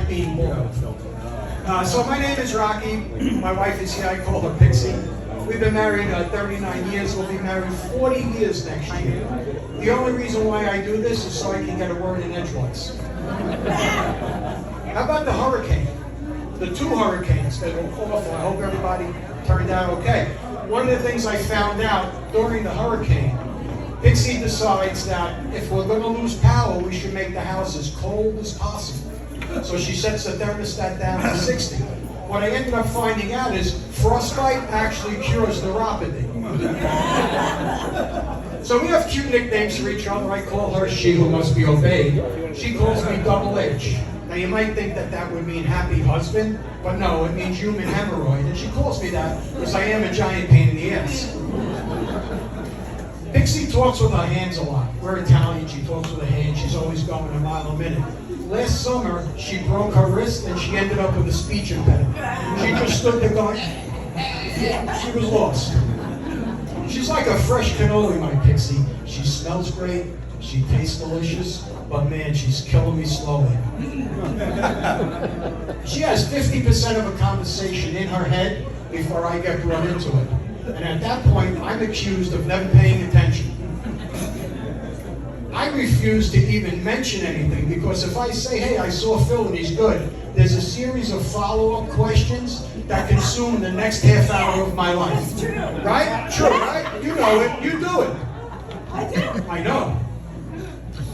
being born. So my name is Rocky. My wife is here. I call her Pixie. We've been married 39 years. We'll be married 40 years next year. The only reason why I do this is so I can get a word in edgewise. How about the hurricane? The two hurricanes that were awful. I hope everybody turned out okay. One of the things I found out during the hurricane, Pixie decides that if we're going to lose power, we should make the house as cold as possible. So she sets the thermostat down to 60. What I ended up finding out is frostbite actually cures neuropathy. So we have cute nicknames for each other. I call her She Who Must Be Obeyed. She calls me Double H. Now you might think that that would mean happy husband, but no, it means human hemorrhoid. And she calls me that because I am a giant pain in the ass. Pixie talks with her hands a lot. We're Italian, she talks with her hands. She's always going a mile a minute. Last summer, she broke her wrist and she ended up with a speech impediment. She just stood there going, she was lost. She's like a fresh cannoli, my Pixie. She smells great, she tastes delicious, but man, she's killing me slowly. She has 50% of a conversation in her head before I get brought into it. And at that point, I'm accused of never paying attention. I refuse to even mention anything because if I say, hey, I saw Phil and he's good, there's a series of follow-up questions that consume the next half hour of my life. That's true. Right? True, right? You know it. You do it. I do. I know.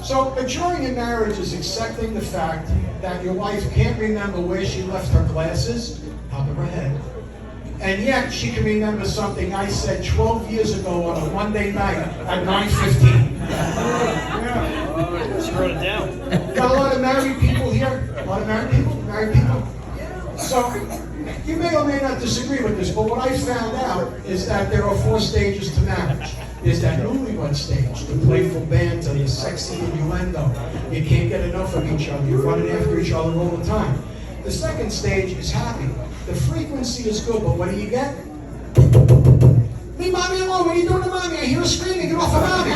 So maturing in marriage is accepting the fact that your wife can't remember where she left her glasses, top of her head, and yet she can remember something I said 12 years ago on a Monday night at 9:15. She wrote it down. Got a lot of married people here? A lot of married people? Married people? So, you may or may not disagree with this, but what I found out is that there are 4 stages to marriage. There's that newlywed stage, the playful banter, the sexy innuendo. You can't get enough of each other. You're running after each other all the time. The second stage is happy. The frequency is good, but what do you get? Leave mommy alone. What are you doing to mommy? I hear her screaming. Get off of mommy.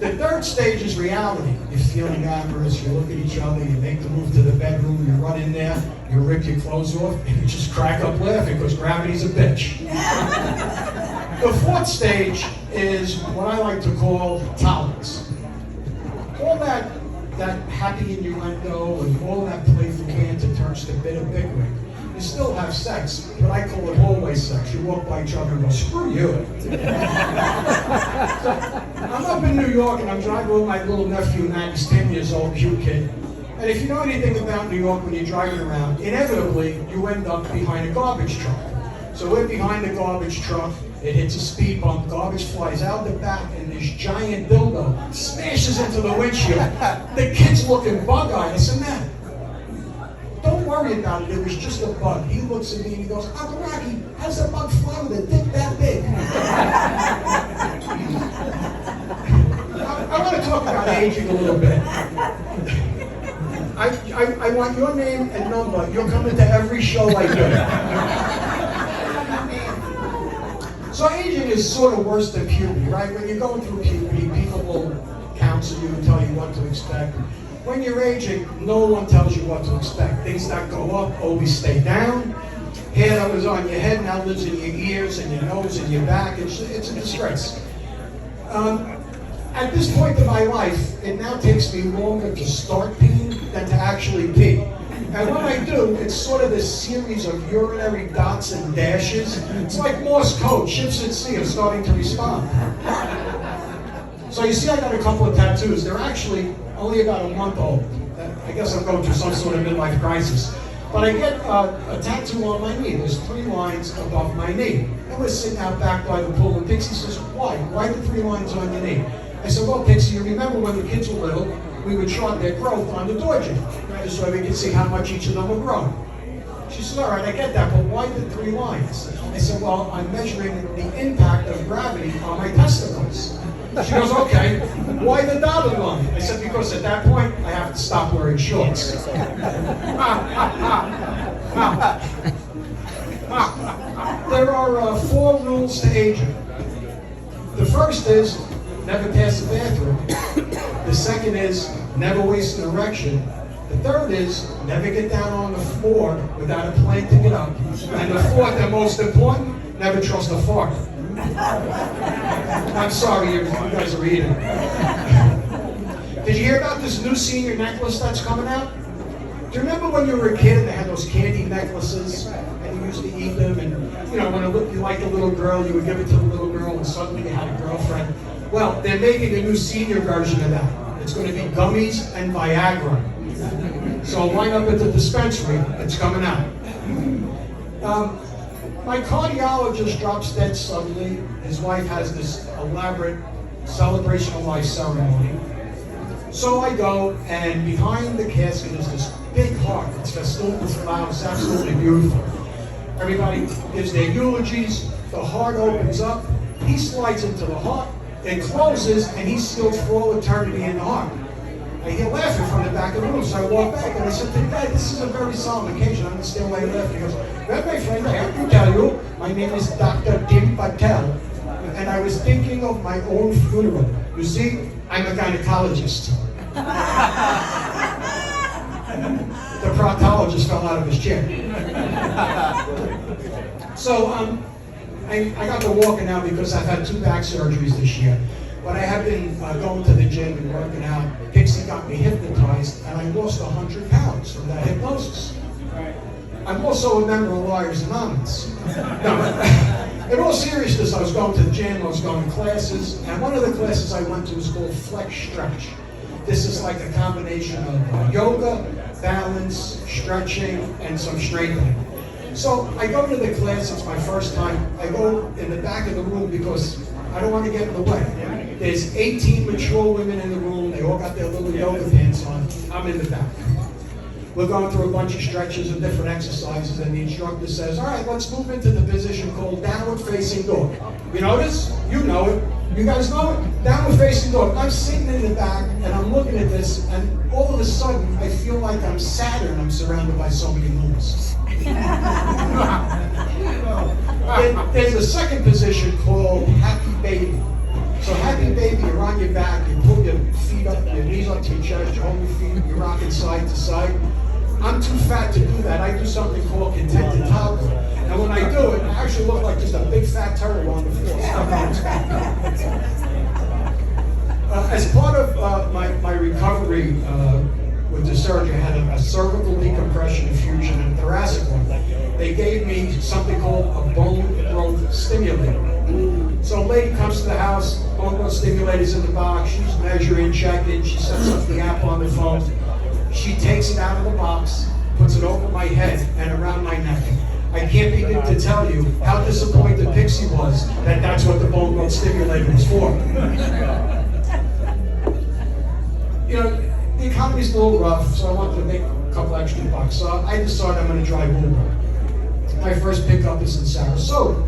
The third stage is reality. You're feeling amorous. You look at each other. You make the move to the bedroom. You run in there. You rip your clothes off, and you just crack up laughing because gravity's a bitch. The fourth stage is what I like to call tolerance. All that happy innuendo and all that playful banter turns to bitter bickering. You still have sex, but I call it hallway sex. You walk by each other and go, screw you. I'm up in New York and I'm driving with my little nephew, Matt. He's 10 years old, cute kid. And if you know anything about New York when you're driving around, inevitably you end up behind a garbage truck. So we're behind the garbage truck. It hits a speed bump, garbage flies out the back, and this giant dildo smashes into the windshield. The kid's looking bug-eyed. I said, man, don't worry about it. It was just a bug. He looks at me and he goes, Uncle Rocky, how's that bug fly with a dick that big? I want to talk about aging a little bit. I want your name and number. You're coming to every show I do. So aging is sort of worse than puberty, right? When you're going through puberty, people will counsel you and tell you what to expect. When you're aging, no one tells you what to expect. Things that go up always stay down. Hair that was on your head now lives in your ears and your nose and your back. It's a disgrace. At this point in my life, it now takes me longer to start peeing than to actually pee. And when I do, it's sort of this series of urinary dots and dashes. It's like Morse code. Ships at sea are starting to respond. So you see I got a couple of tattoos. They're actually only about a month old. I guess I'm going through some sort of midlife crisis. But I get a tattoo on my knee. There's 3 lines above my knee. I was sitting out back by the pool, and Pixie says, why? Why the 3 lines on your knee? I said, well, Pixie, you remember when the kids were little, we would chart their growth on the door jam, just so we could see how much each of them were growing. She said, all right, I get that, but why the 3 lines? I said, well, I'm measuring the impact of gravity on my testicles. She goes, okay, why the dotted line? I said, because at that point, I have to stop wearing shorts. There are 4 rules to aging. The first is never pass the bathroom. The second is never waste an erection. The third is never get down on the floor without a plan to get up. And the fourth, and most important, never trust a fart. I'm sorry, you guys are eating. Did you hear about this new senior necklace that's coming out? Do you remember when you were a kid and they had those candy necklaces and you used to eat them, and when you liked a little girl, you would give it to the little girl and suddenly you had a girlfriend? Well, they're making a new senior version of that. It's going to be gummies and Viagra. So line up at the dispensary, it's coming out. My cardiologist drops dead suddenly. His wife has this elaborate celebration of life ceremony. So I go, and behind the casket is this big heart. It's festooned with flowers. It's absolutely beautiful. Everybody gives their eulogies. The heart opens up. He slides into the heart. It closes, and he's sealed for all eternity in the heart. I hear laughing from the back of the room, so I walk back, and I said to the guy, this is a very solemn occasion. I understand why you're laughing. He goes, well, my friend, I have to tell you, my name is Dr. Tim Patel, and I was thinking of my own funeral. You see, I'm a gynecologist. The proctologist fell out of his chair. So I got to walking now because I've had 2 back surgeries this year. But I have been going to the gym and working out. Pixie got me hypnotized, and I lost 100 pounds from that hypnosis. I'm also a member of Liars Anonymous. No, in all seriousness, I was going to the gym, I was going to classes, and one of the classes I went to was called Flex Stretch. This is like a combination of yoga, balance, stretching, and some strengthening. So I go to the class, it's my first time. I go in the back of the room because I don't want to get in the way. There's 18 mature women in the room, they all got their little yoga pants on. I'm in the back. We're going through a bunch of stretches and different exercises, and the instructor says, all right, let's move into the position called downward facing dog. You know this? You know it. You guys know it? Downward facing dog. I'm sitting in the back, and I'm looking at this, and all of a sudden, I feel like I'm Saturn. I'm surrounded by so many moons. There's a second position called Happy Baby. So Happy Baby, you're on your back, you pull your feet up, your knees up to your chest, you hold your feet, you're rocking side to side. I'm too fat to do that. I do something called Contented Toddler. And when I do it, I actually look like just a big fat turtle on the floor. As part of my recovery with the surgery, I had a cervical decompression infusion and a thoracic one. They gave me something called a bone growth stimulator. So a lady comes to the house, bone growth stimulator's in the box, she's measuring, checking, she sets up the app on the phone. She takes it out of the box, puts it over my head and around my neck. I can't begin to tell you how disappointed Pixie was that that's what the bone growth stimulator was for. The economy's a little rough, so I wanted to make a couple extra bucks. So I decided I'm going to drive Uber. My first pickup is in Sarasota.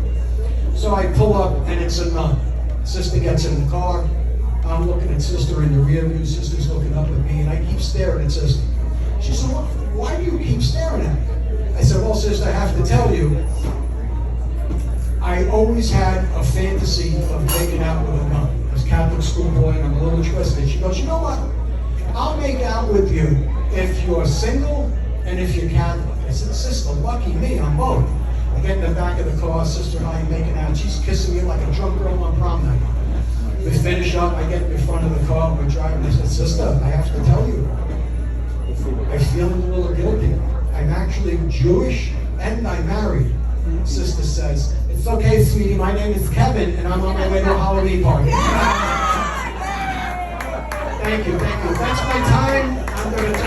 So I pull up, and it's a nun. Sister gets in the car. I'm looking at Sister in the rear view. Sister's looking up at me, and I keep staring at Sister. She said, why do you keep staring at me? I said, well, Sister, I have to tell you, I always had a fantasy of making out with a nun. I was a Catholic schoolboy, and I'm a little twisted. She goes, you know what? I'll make out with you if you're single and if you're Catholic. I said, Sister, lucky me, I'm both. I get in the back of the car, Sister and I are making out. She's kissing me like a drunk girl on prom night. We finish up, I get in front of the car, we're driving. I said, Sister, I have to tell you, I feel a little guilty. I'm actually Jewish and I'm married. Sister says, it's okay, sweetie, my name is Kevin and I'm on my way to a Halloween party. Thank you. That's my time. I'm going to